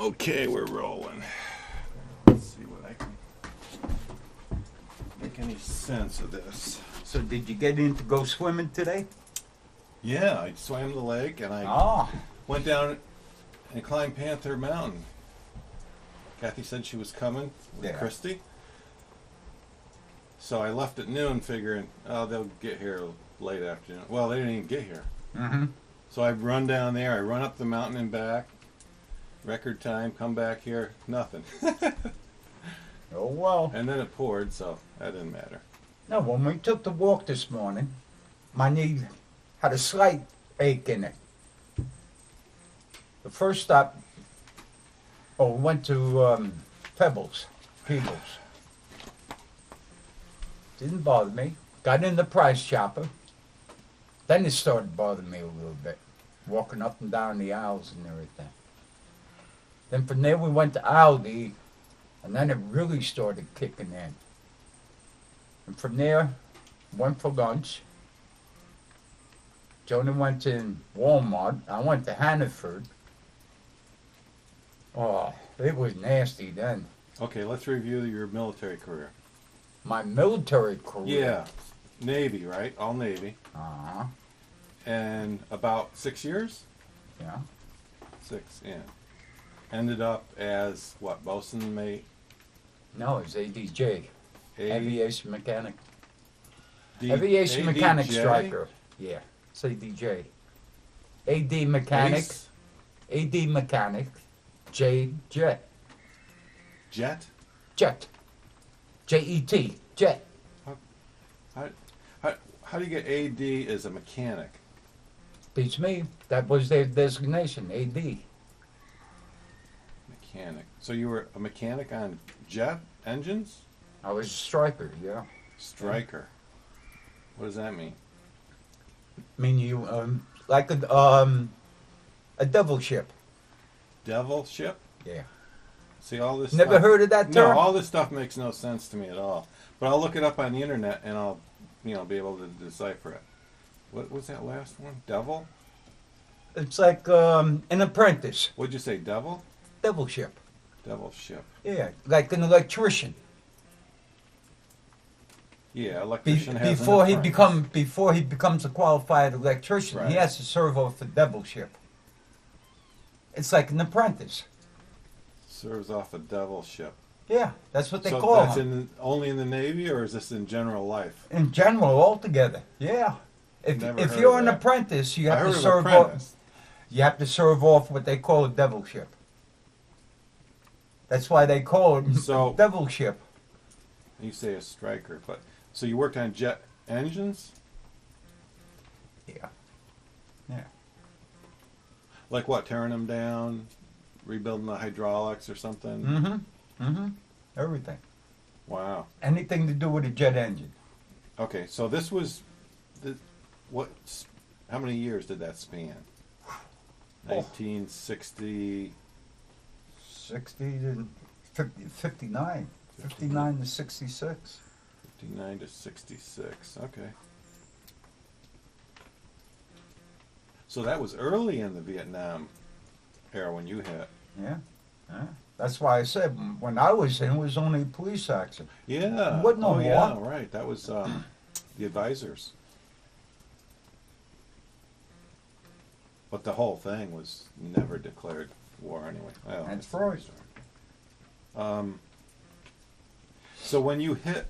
Okay, we're rolling. Let's see what I can make any sense of this. So did you get in to go swimming today? Yeah, I swam the lake and I Oh, went down and climbed Panther Mountain. Kathy said she was coming with Yeah. Christy. So I left at noon figuring, oh, they'll get here late afternoon. Well, they didn't even get here. mm-hmm. So I run down there, I run up the mountain and back. Record time, come back here, nothing. Oh well. And then it poured, so that didn't matter. No, when we took the walk this morning, my knee had a slight ache in it. The first stop, we went to Peebles. Didn't bother me. Got in the Price Chopper. Then it started bothering me a little bit, walking up and down the aisles and everything. Then from there we went to Aldi, and then it really started kicking in. And from there, went for lunch. Joni went to Walmart. I went to Hannaford. Oh, it was nasty then. Okay, let's review your military career. My military career. Yeah, Navy, right? All Navy. Uh-huh. And about 6 years? Yeah. 6, yeah. Ended up as, what, bosun mate? No, it's ADJ. A- Aviation mechanic. D- Aviation mechanic ADJ? striker. Yeah, it's ADJ. AD mechanic. Ace? AD mechanic. J jet. Jet? Jet. Jet. Jet. How do you get AD as a mechanic? Beats me. That was their designation, AD. Mechanic. So you were a mechanic on jet engines? I was a striker, yeah. Striker. What does that mean? I mean, you, like a devil ship. Devil ship? Yeah. See all this Never stuff? heard of that No, term? all this stuff makes no sense to me at all. But I'll look it up on the internet and I'll, be able to decipher it. What was that last one? Devil? It's like an apprentice. What'd you say? Devil? Devil ship. Devil ship. Yeah, like an electrician. Yeah, electrician has Before an he apprentice. before he becomes a qualified electrician, Right. he has to serve off a devil ship. It's like an apprentice. Serves off a devil ship. Yeah, that's what they So call that's him. only in the Navy, or is this in general life? In general, altogether. Yeah. Never If heard you're of an that. apprentice, you I have heard to of serve apprentice. you have to serve off what they call a devil ship. That's why they call it So- devil ship. You say a striker, but so you worked on jet engines? Yeah. Yeah. Like what? Tearing them down, rebuilding the hydraulics or something? Mm-hmm. Mm-hmm. Everything. Wow. Anything to do with a jet engine. Okay, so this was how many years did that span? Oh. 1960. 60 to 50, 59. 59 to 66. 59 to 66. Okay. So that was early in the Vietnam era when you hit. Yeah. Yeah. That's why I said when I was in, it was only a police accident. Yeah. Wasn't no oh, yeah, war. right. That was the advisors. But the whole thing was never declared war anyway. Well, That's another right. story. So when you hit,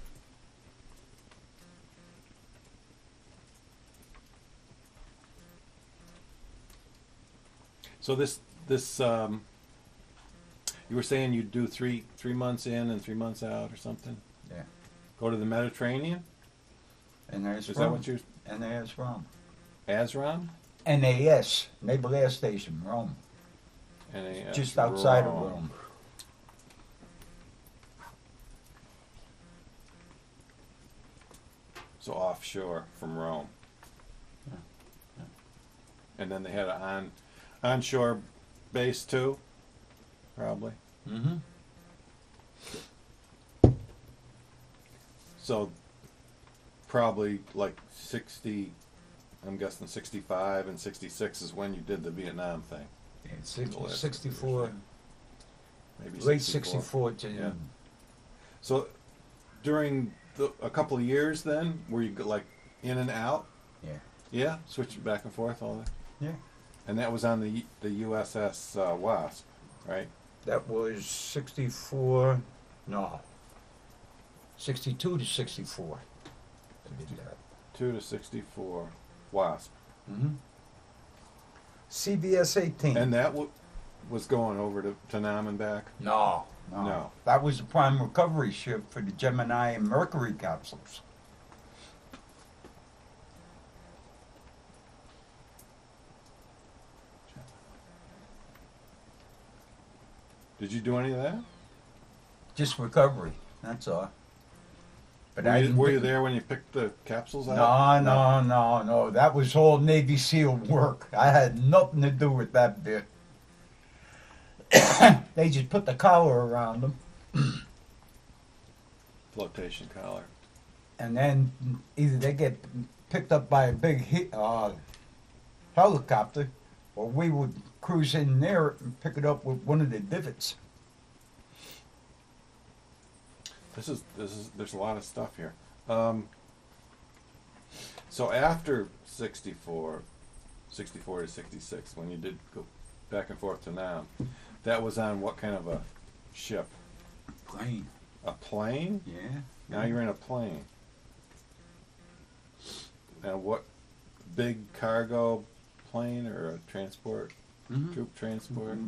so this you were saying you'd do three months in and 3 months out or something? Yeah. Go to the Mediterranean? And there's Is that Rome. what you're, And there's Rome. Azron? NAS, Naval Air Station, Rome. NAS, Just outside of Rome. So offshore from Rome. Yeah. Yeah. And then they had an onshore base too, probably. Mm-hmm. So probably like 60, I'm guessing 65 and 66 is when you did the Vietnam thing. Yeah, 64, maybe Late 64. 64 to Yeah. So during a couple of years, then were you like in and out? Yeah. Yeah, switching back and forth all that. Yeah. And that was on the USS Wasp, right? That was 64, no, 62 to 64. I did that. 2 to 64 Wasp, Mm-hmm. CBS 18. and that was going over to Nam and back. No. No. That was the prime recovery ship for the Gemini and Mercury capsules. Did you do any of that? Just recovery, that's all. But Were I you, didn't were you pick- there when you picked the capsules out? No. That was all Navy SEAL work. I had nothing to do with that bit. They just put the collar around them, Flotation collar. and then either they get picked up by a big helicopter, or we would cruise in there and pick it up with one of the divots. There's a lot of stuff here. So after 64 to 66, when you did go back and forth to Nam, that was on what kind of a ship? Plane. A plane? Yeah. Now you're in a plane. And what, big cargo plane or a transport, Mhm. troop transport?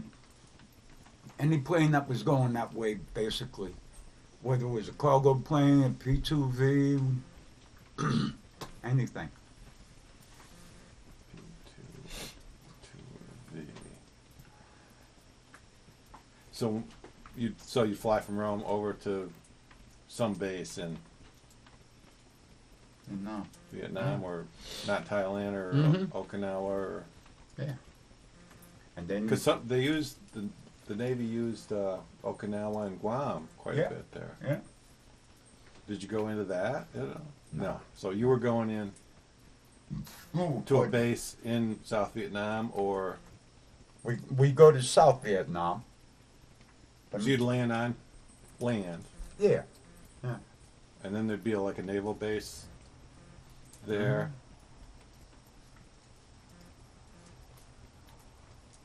Any plane that was going that way, basically. Whether it was a cargo plane, a P-2V, anything. P2V. So you fly from Rome over to some base in No. Vietnam or not Thailand or Mhm. Okinawa or Yeah. And then because they used the Navy used Okinawa and Guam quite Yeah. a bit there. Yeah. Did you go into that? No. So you were going in to a we, base in South Vietnam, or we go to South Vietnam. so you'd land on land, Yeah. and then there'd be like a naval base there. Mhm.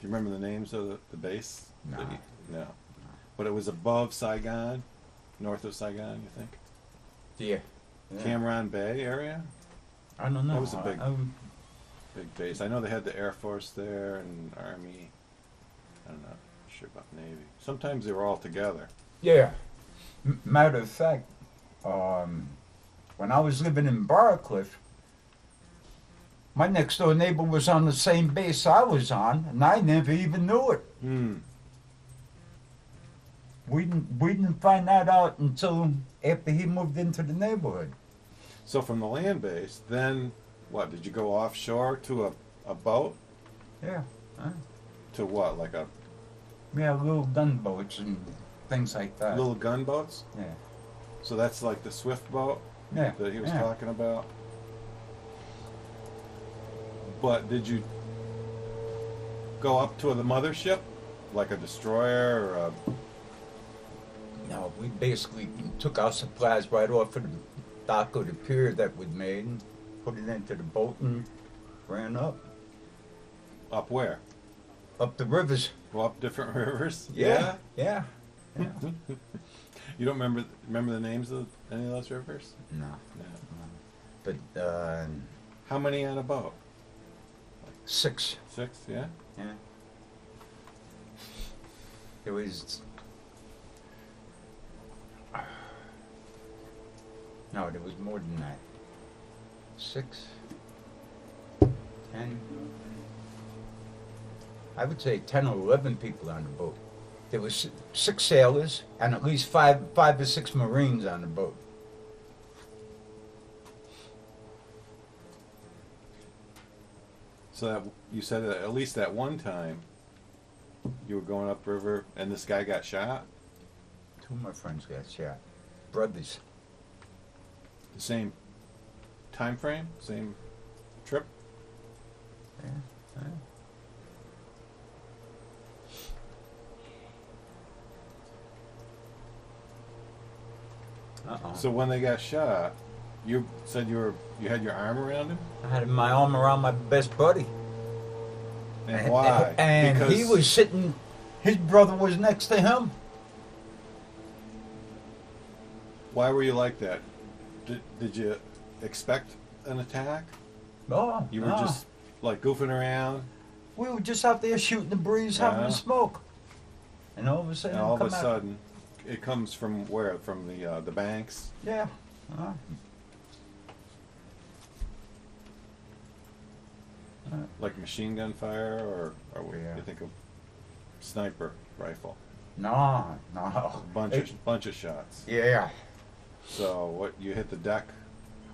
Do you remember the names of the base? No. No. But it was above Saigon, north of Saigon, you think? Yeah. Yeah. Cam Bay area? I don't know. That was a big- I- Big base. I know they had the Air Force there and Army. I'm not sure about Navy. Sometimes they were all together. Yeah. Matter of fact, when I was living in Barcliff, my next door neighbor was on the same base I was on, and I never even knew it. Hmm. We didn't find that out until after he moved into the neighborhood. So from the land base, then what? Did you go offshore to a boat? Yeah. To what? Like a Yeah, little gunboats and things like that. little gunboats? Yeah. So that's like the Swift boat Yeah. that he was yeah. talking about. But did you go up to the mothership, like a destroyer or a? No, we basically took our supplies right off of the dock of the pier that we'd made and put it into the boat and ran up Up where? the rivers. Go up different rivers? Yeah. You don't remember the names of any of those rivers? No. No. But How many on a boat? 6. 6, yeah? Yeah. It was. No, there was more than that. 6, 10. I would say 10 or 11 people on the boat. There was 6 sailors and at least 5 or 6 Marines on the boat. So that you said that at least at one time you were going upriver and this guy got shot? 2 of my friends got shot. Brothers. The same time frame? Same trip? Yeah. Yeah. So when they got shot, you said you had your arm around him, I had my arm around my best buddy. and why? And because he was sitting, his brother was next to him. Why were you like that? Did you expect an attack? Oh, You were no. just like goofing around, We were just out there shooting the breeze, having Yeah. a smoke. And all of a sudden, and all of a come out- sudden, it comes from where? From the banks. Yeah. Like machine gun fire, or what Yeah. you think of sniper rifle? No. A bunch of shots. Yeah. So what? You hit the deck?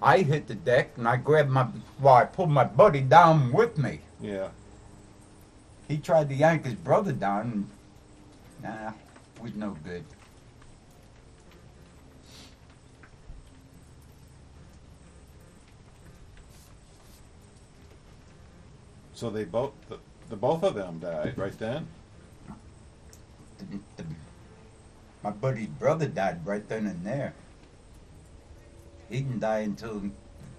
I hit the deck and I grabbed I pulled my buddy down with me. Yeah. He tried to yank his brother down and, was no good. So they both, the both of them died right then. My buddy's brother died right then and there. He didn't die until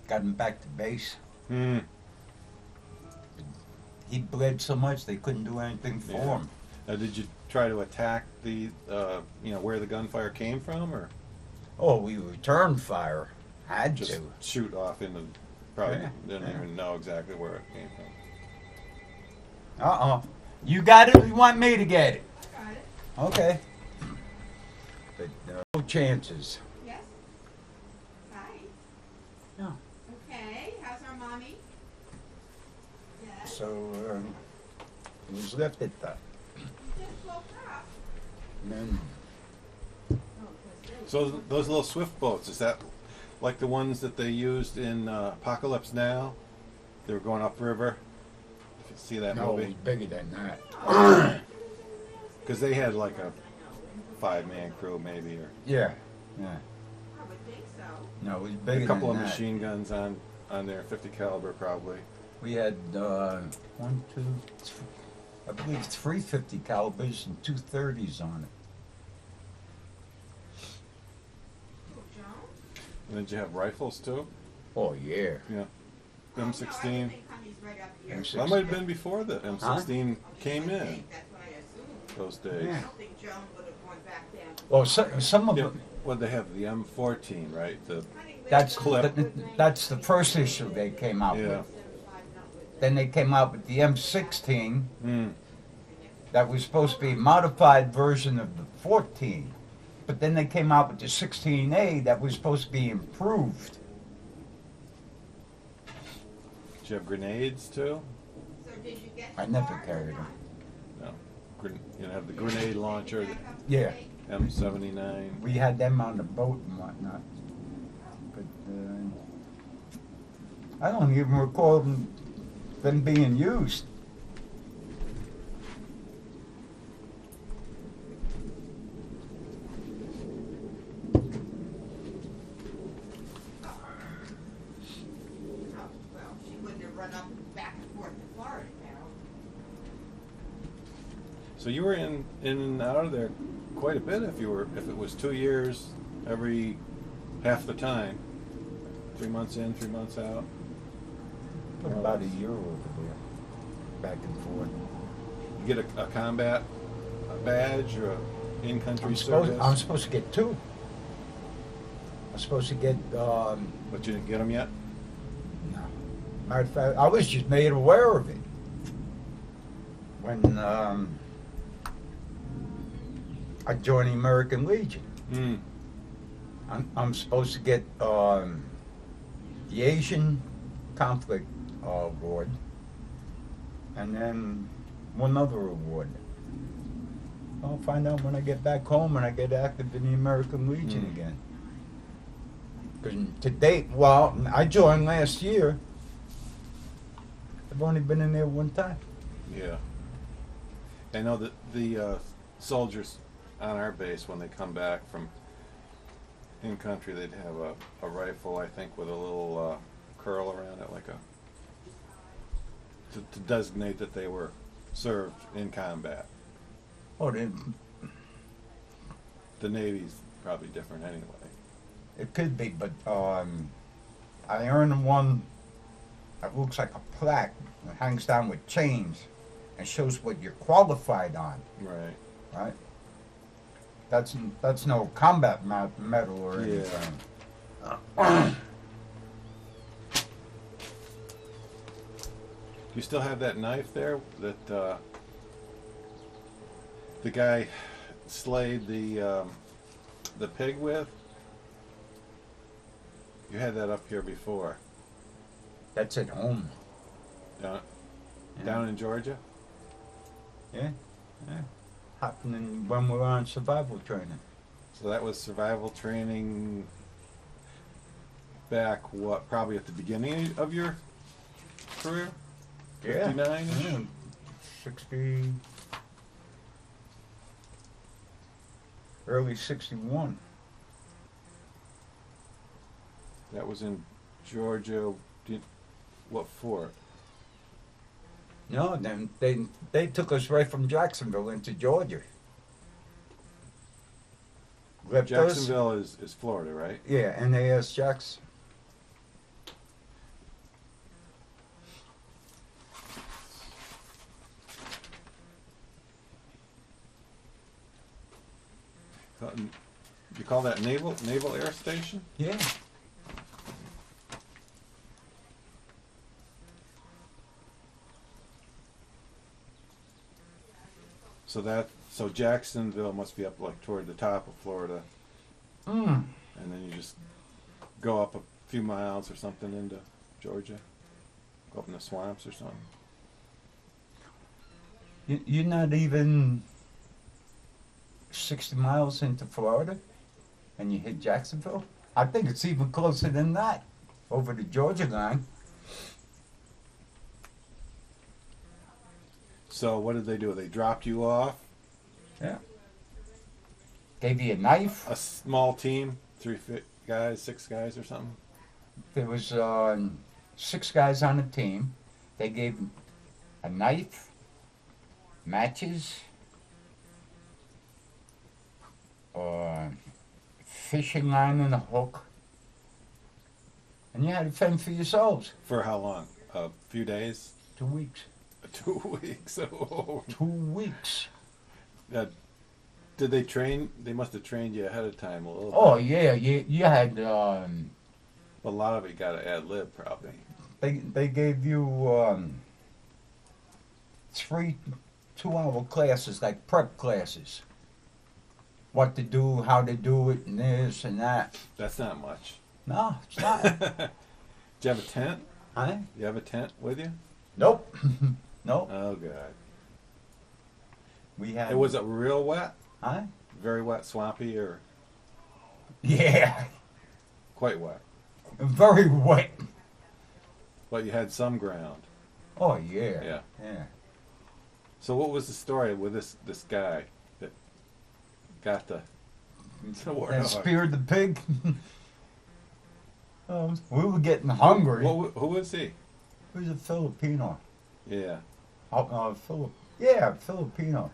got him back to base. Hmm. He bled so much they couldn't do anything for Yeah. him. Now, did you try to attack the, where the gunfire came from, or Oh, we returned fire. Had just to. shoot off into? Probably Yeah, didn't yeah. even know exactly where it came from. You got it or you want me to get it? Got it. Okay. But no chances. Yes. Hi. Yeah. Okay. How's our mommy? Yes. So, it was left at that. You just woke up. And then, So those little swift boats, is that like the ones that they used in Apocalypse Now? They were going upriver. If you see that no, it was movie, bigger than that. because they had like a 5-man crew maybe, or Yeah. I would think so. No, it was bigger a couple of than that. machine guns on there, 50 caliber probably. We had one, two, I believe 350 calibers and 230s on it. Oh, Joan? And did you have rifles too? Oh yeah. Yeah. Oh, no, M16. everything comes right up here. M16. That might have been before the M16 came I in think that's what I assumed. those days. Yeah. I don't think Joan would have gone back then. Well, some of Yeah. them. What they have, the M14, right? The Honey, That's Clip. that's the first issue they came out Yeah. with. Then they came out with the M16 that was supposed to be a modified version of the 14. But then they came out with the 16A that was supposed to be improved. Did you have grenades too? So did you get I the never card or carried not? them. No. You have the grenade launcher, the Yeah. M79. We had them on the boat and whatnot. But I don't even recall them being used. Oh, well, she wouldn't have run up and back and forth to Florida now. So you were in and out of there quite a bit if it was 2 years every half the time. 3 months in, 3 months out. Put about a year over there, back and forth. You get a combat badge or a in-country I'm service, supposed to get two. I'm supposed to get, but you didn't get them yet. no. Matter of fact, I was just made aware of it. When I joined the American Legion. Hmm. I'm supposed to get the Asian conflict award and then one other award. I'll find out when I get back home and I get active in the American Legion Mm. again. Because to date, well, I joined last year. I've only been in there one time. Yeah. I know that the soldiers on our base, when they come back from in country, they'd have a rifle, I think, with a little curl around it, like to designate that they were served in combat. Oh, then, The Navy's probably different anyway. It could be, but I earned one that looks like a plaque that hangs down with chains and shows what you're qualified on, Right. right? That's no combat medal or Yeah. anything. Do you still have that knife there that the guy slayed the pig with? You had that up here before. That's at home. Down, Yeah. down in Georgia? Yeah, yeah. Happening when we were on survival training. So that was survival training back, what, probably at the beginning of your career? 59-ish? Yeah. 60, early 61. That was in Georgia. What fort? No, then they took us right from Jacksonville into Georgia. Left us- Jacksonville is Florida, right? Yeah, NAS Jackson. You call that Naval Air Station? Yeah. So Jacksonville must be up like toward the top of Florida, Mm. and then you just go up a few miles or something into Georgia, go up in the swamps or something. You're not even 60 miles into Florida, and you hit Jacksonville. I think it's even closer than that, over the Georgia line. So what did they do? They dropped you off, Yeah. Gave you a knife. a small team, guys, 6 guys or something. There was 6 guys on the team. They gave a knife, matches, fishing line and a hook, and you had to fend for yourselves. For how long? A few days? 2 weeks. 2 weeks. Oh. 2 weeks. Did they train? They must have trained you ahead of time a little Oh bit. yeah, you had A lot of it got to ad lib probably. they gave you 3 2-hour classes, like prep classes. What to do, how to do it, and this and that. That's not much. No, it's not. Do you have a tent? Huh? You have a tent with you? Nope. Nope. Oh god. We had. It was it real wet? Huh? Very wet, swampy, or Yeah. quite wet? Very wet. But you had some ground. Oh yeah. Yeah. Yeah. So what was the story with this guy that got the warthog? And speared the pig. We were getting hungry. Who was he? He was a Filipino. Yeah. Filipino.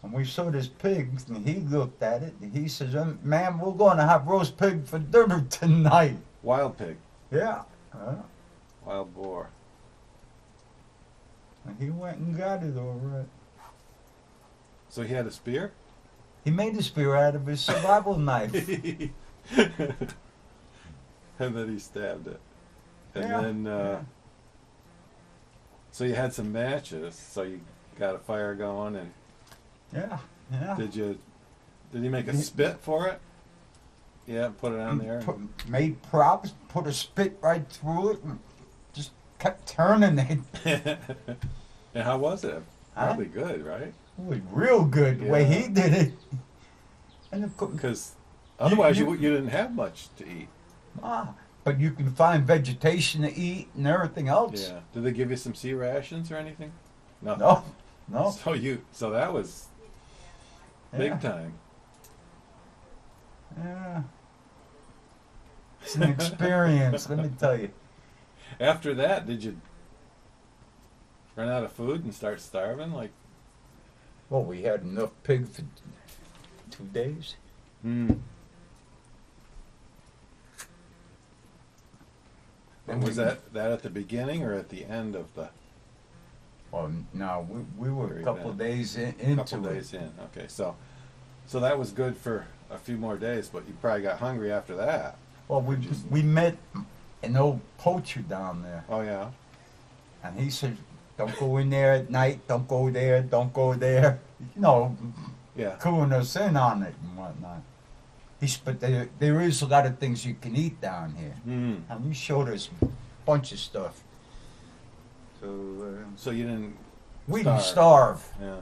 And we saw this pig, and he looked at it, and he says, "Man, we're going to have roast pig for dinner tonight." Wild pig. Yeah. Wild boar. And he went and got it all right. So he had a spear? He made a spear out of his survival knife. And then he stabbed it. And Yeah, then, yeah. so you had some matches, so you got a fire going, and Yeah, yeah. did he make a spit for it? Yeah, put it on there. Made props, put a spit right through it, and just kept turning it. And how was it? Huh? Probably good, right? It was real good the way Yeah. he did it. And of course, Because otherwise you- you didn't have much to eat. but you can find vegetation to eat and everything else. Yeah. Did they give you some sea rations or anything? No. No, no. So that was big Yeah. time. Yeah. It's an experience, let me tell you. After that, did you run out of food and start starving? Like, Well, we had enough pig for 2 days. And was that at the beginning or at the end of the Well, no, we were a Very couple bad. days into couple it. days in? Okay, so that was good for a few more days, but you probably got hungry after that. Well, we met an old poacher down there, Oh yeah. and he said, "Don't go in there at night. Don't go there. Don't go there." You know, Yeah. cluing us in on it and whatnot. But there is a lot of things you can eat down here, Mm. and he showed us a bunch of stuff. So So you didn't. we didn't starve. Yeah.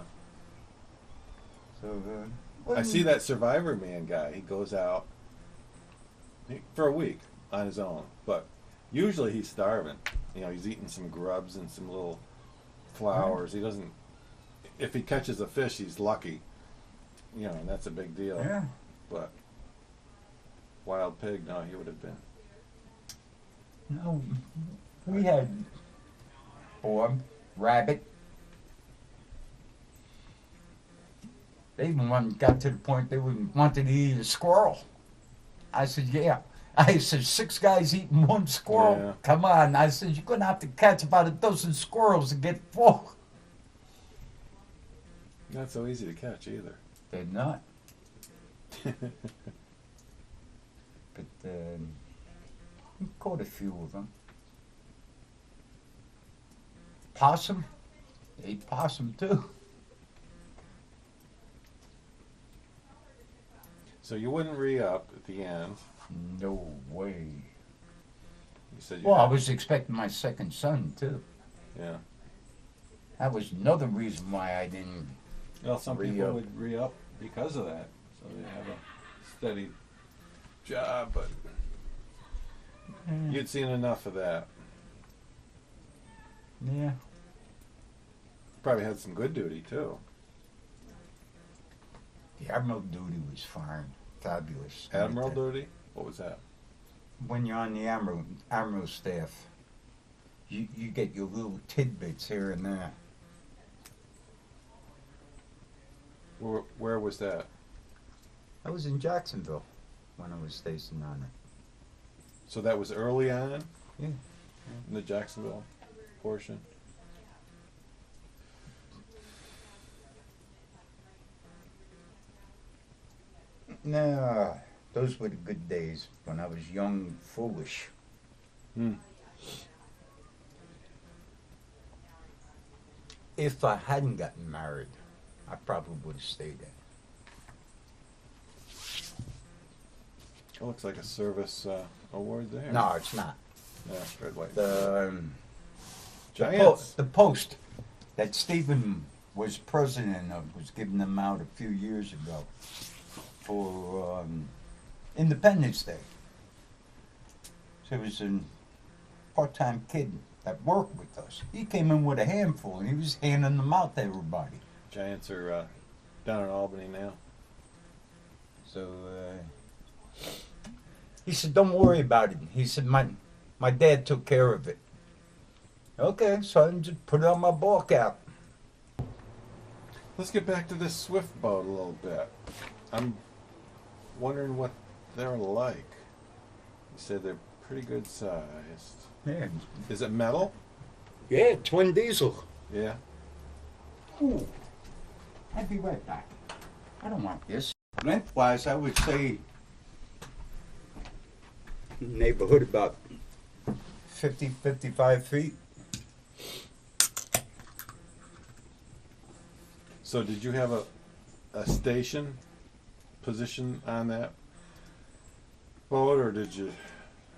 So I see that Survivor Man guy. He goes out for a week on his own, but usually he's starving. You know, he's eating some grubs and some little flowers. He doesn't. If he catches a fish, he's lucky. You know, and that's a big deal. Yeah. But wild pig, no, he would have been. No, we had boar, rabbit. They even got to the point they wanted to eat a squirrel. I said, yeah. I said, 6 guys eating 1 squirrel? Yeah. Come on. I said, you're going to have to catch about a dozen squirrels to get full. Not so easy to catch either. They're not. But we caught a few of them. Possum? Ate possum too. So you wouldn't re-up at the end. No way. You said you Well, I had- was expecting my second son too. Yeah. That was another reason why I didn't. Well, some people Re-up. would re-up because of that, so they have a steady job. But you'd seen enough of that. Yeah. Probably had some good duty too. The admiral duty was fine, fabulous. Admiral duty? What was that? When you're on the admiral staff, you get your little tidbits here and there. Where was that? I was in Jacksonville when I was stationed on it. So that was early on? Yeah. In the Jacksonville portion? No, those were the good days when I was young and foolish. Hmm. If I hadn't gotten married, I probably would have stayed there. It looks like a service award there. No, it's not. Yeah, red, white. The Giants. the post that Stephen was president of was giving them out a few years ago for Independence Day. So it was a part-time kid that worked with us. He came in with a handful and he was handing them out to everybody. Giants are down in Albany now. So he said, "Don't worry about it." He said, "My dad took care of it." Okay, so I just put it on my ball cap. Let's get back to this Swift boat a little bit. I'm wondering what they're like. You said they're pretty good sized. Yeah, Is it metal? yeah, twin diesel. Yeah. Ooh, I'll be right back. I don't want this. Lengthwise, I would say neighborhood about 50, 55 feet. So did you have a station position on that boat, or did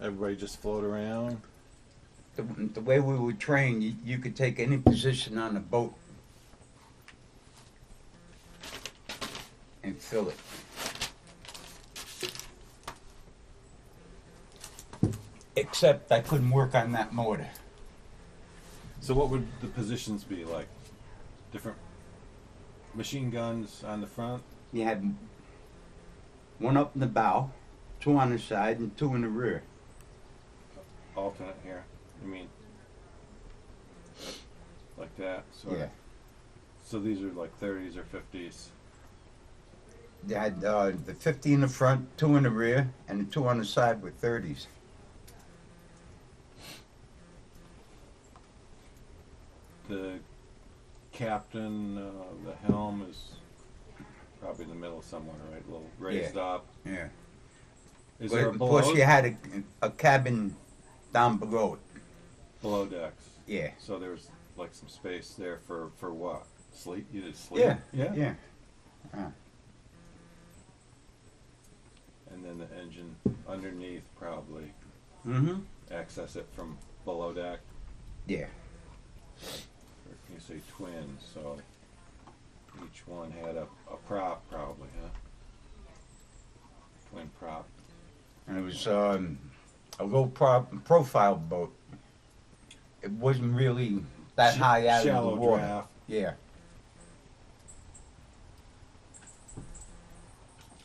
everybody just float around? The way we were trained, you could take any position on the boat and fill it. Except I couldn't work on that motor. So what would the positions be like? Different machine guns on the front? You had one up in the bow, 2 on the side, and 2 in the rear. Alternate here. You mean like that? Sort Yeah. of. So these are like 30s or 50s. You had the 50 in the front, 2 in the rear, and the 2 on the side with 30s. captain, the helm is probably in the middle somewhere, right? A little raised up. Yeah. Is there a Plus, below, you had a cabin down below it. below decks? Yeah. So there's like some space there for what? Sleep? You did sleep? Yeah. Yeah. Yeah. And then the engine underneath probably. Mm-hmm. Access it from below deck. Yeah. Or can you say twin? So each one had a prop probably, huh? Twin prop. And it was a low profile boat. It wasn't really that high out of Shallow the water. draft. Yeah.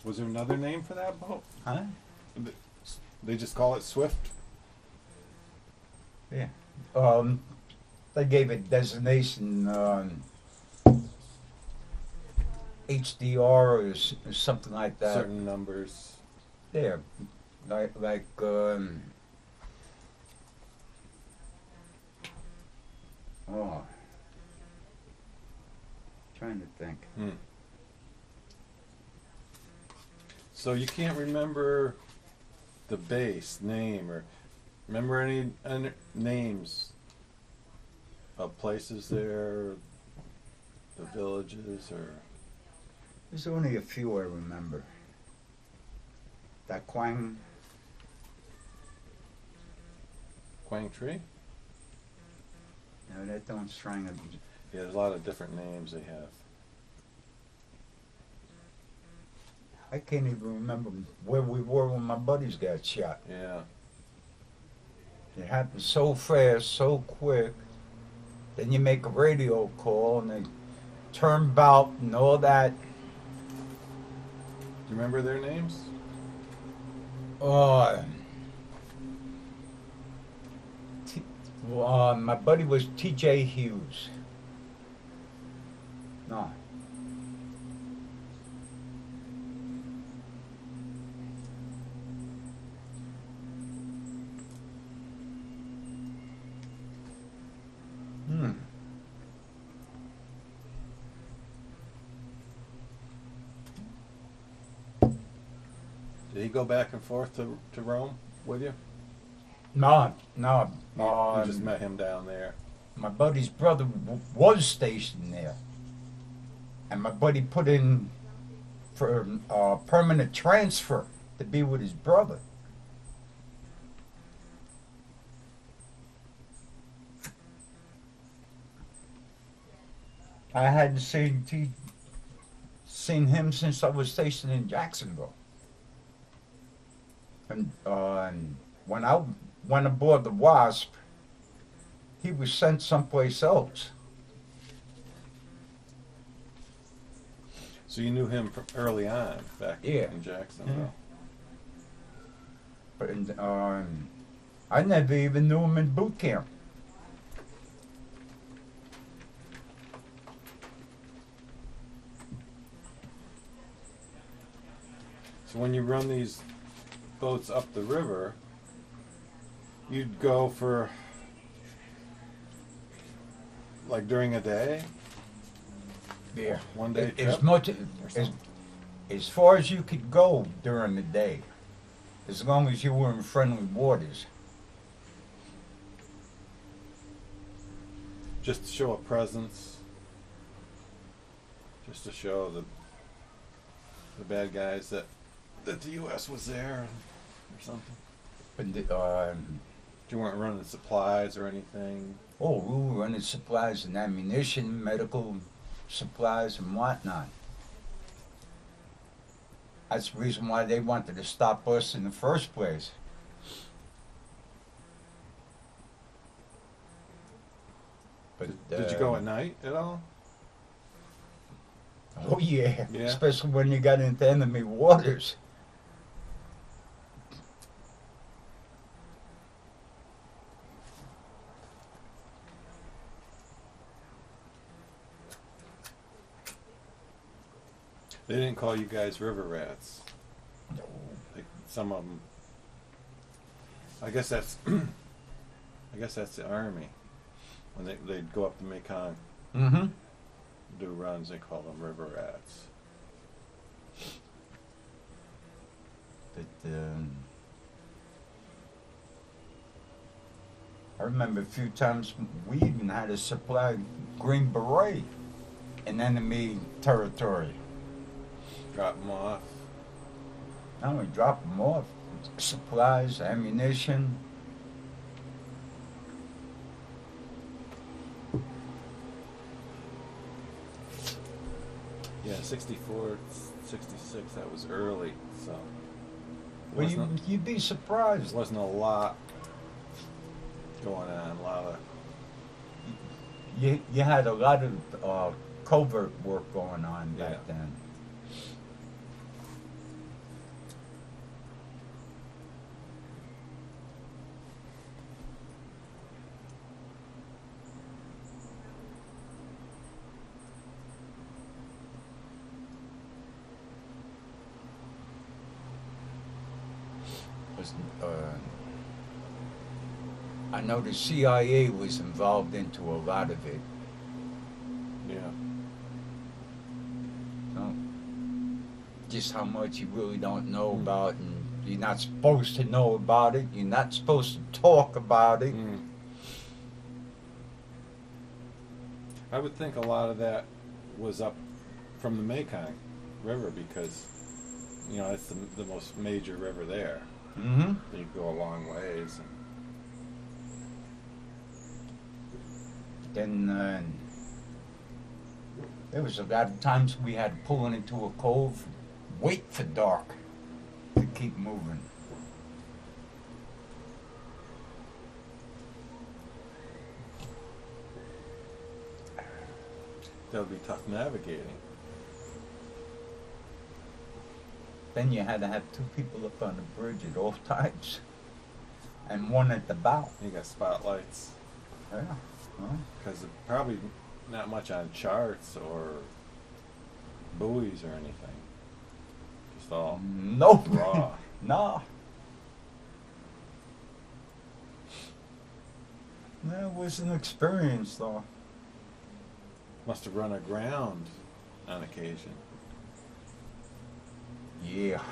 Was there another name for that boat? Huh? They just call it Swift? Yeah. They gave it designation HDR or something like that. Certain numbers. Yeah. Like oh. Trying to think. Hmm. So you can't remember the base name or remember any names of places there, the villages, or There's only a few I remember. That Quang. Quang Tree? No, that don't strang. Yeah, there's a lot of different names they have. I can't even remember where we were when my buddies got shot. Yeah. It happened so fast, so quick. Then you make a radio call and they turn about and all that. Do you remember their names? My buddy was T.J. Hughes. No. Hmm. Did he go back and forth to Rome with you? No. You just met him down there. My buddy's brother was stationed there. And my buddy put in for permanent transfer to be with his brother. I hadn't seen him since I was stationed in Jacksonville. And when I went aboard the Wasp, he was sent someplace else. So you knew him from early on back Yeah. in Jacksonville. But I never even knew him in boot camp. So when you run these boats up the river, you'd go for like during a day? Yeah. One day As trip? much Or as something? as far as you could go during the day, as long as you were in friendly waters. Just to show a presence. Just to show the bad guys that the U.S. was there or something. But You weren't running supplies or anything. we were running supplies and ammunition, medical supplies and whatnot. That's the reason why they wanted to stop us in the first place. But Did you go at night at all? Oh yeah, Yeah. especially when you got into enemy waters. They didn't call you guys river rats. No. Like some of them. I guess that's. I guess that's the army when they'd go up the Mekong. Mm-hmm. do runs, they call them river rats. But I remember a few times we even had to supply Green Beret in enemy territory. Drop them off. Not only drop them off, supplies, ammunition. Yeah, 64, 66, that was early, so. Well, Wasn't, you'd be surprised. wasn't a lot going on, a lot of, You had a lot of covert work going on back Yeah. then. Was, I know the CIA was involved into a lot of it. yeah. So, just how much you really don't know about, and you're not supposed to know about it. You're not supposed to talk about it. Mm. I would think a lot of that was up from the Mekong River because, you know, it's the most major river there. Mm-hmm. You go a long ways. Then there was a lot of times we had to pull into a cove, wait for dark to keep moving. That would be tough navigating. Then you had to have two people up on the bridge at all times, and one at the bow. You got spotlights Yeah. Well, because probably not much on charts or buoys or anything. Just all nope. raw. No. That was an experience, though. Must have run aground on occasion. Yeah.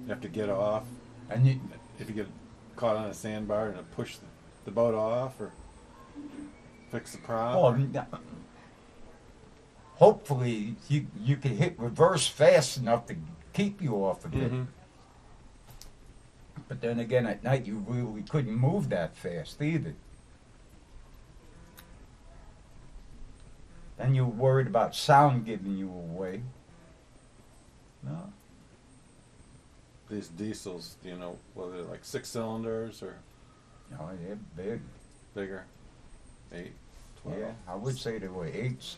You have to get off. And you, If you get caught on a sandbar and push the boat off or fix the prop. hopefully you could hit reverse fast enough to keep you off of it. Mhm. But then again, at night you really couldn't move that fast either. Then you're worried about sound giving you away. No. These diesels, do you know whether they're like 6 cylinders or No, they're big. bigger? 8, 12? Yeah, I would say they were 8s.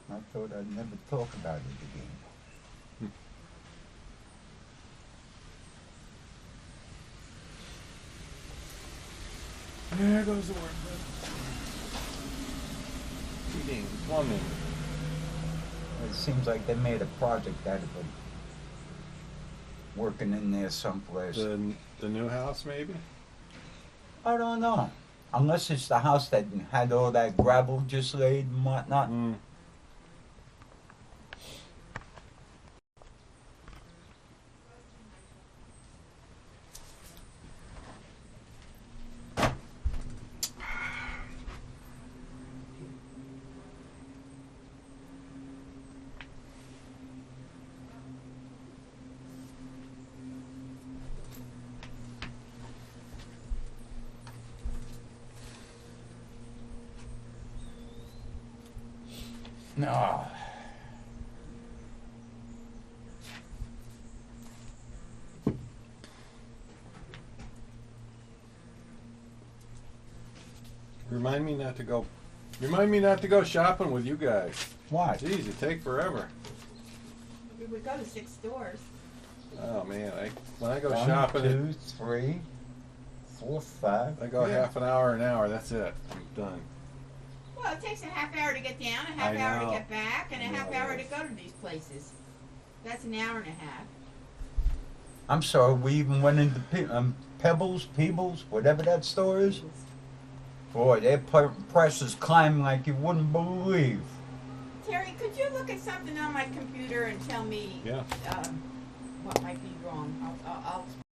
I thought I'd never talk about it again. There goes the word. Heating, plumbing. It seems like they made a project out of it. Working in there someplace. The new house, maybe? I don't know. Unless it's the house that had all that gravel just laid and whatnot. Mm. No. Remind me not to go shopping with you guys. Why? Geez, you take forever. We would go to 6 stores. Oh man, when I go 1, shopping, 2, 3, 4, 5. I go Yeah. half an hour, an hour. That's it. I'm done. Well, it takes a half hour to get down, a half I hour to know. get back, and a half Yeah, hour to yes. go to these places. That's an hour and a half. I'm sorry, we even went into Pebbles, Peebles, whatever that store is. Boy, their prices climb like you wouldn't believe. Terry, could you look at something on my computer and tell me Yeah. what might be wrong? I'll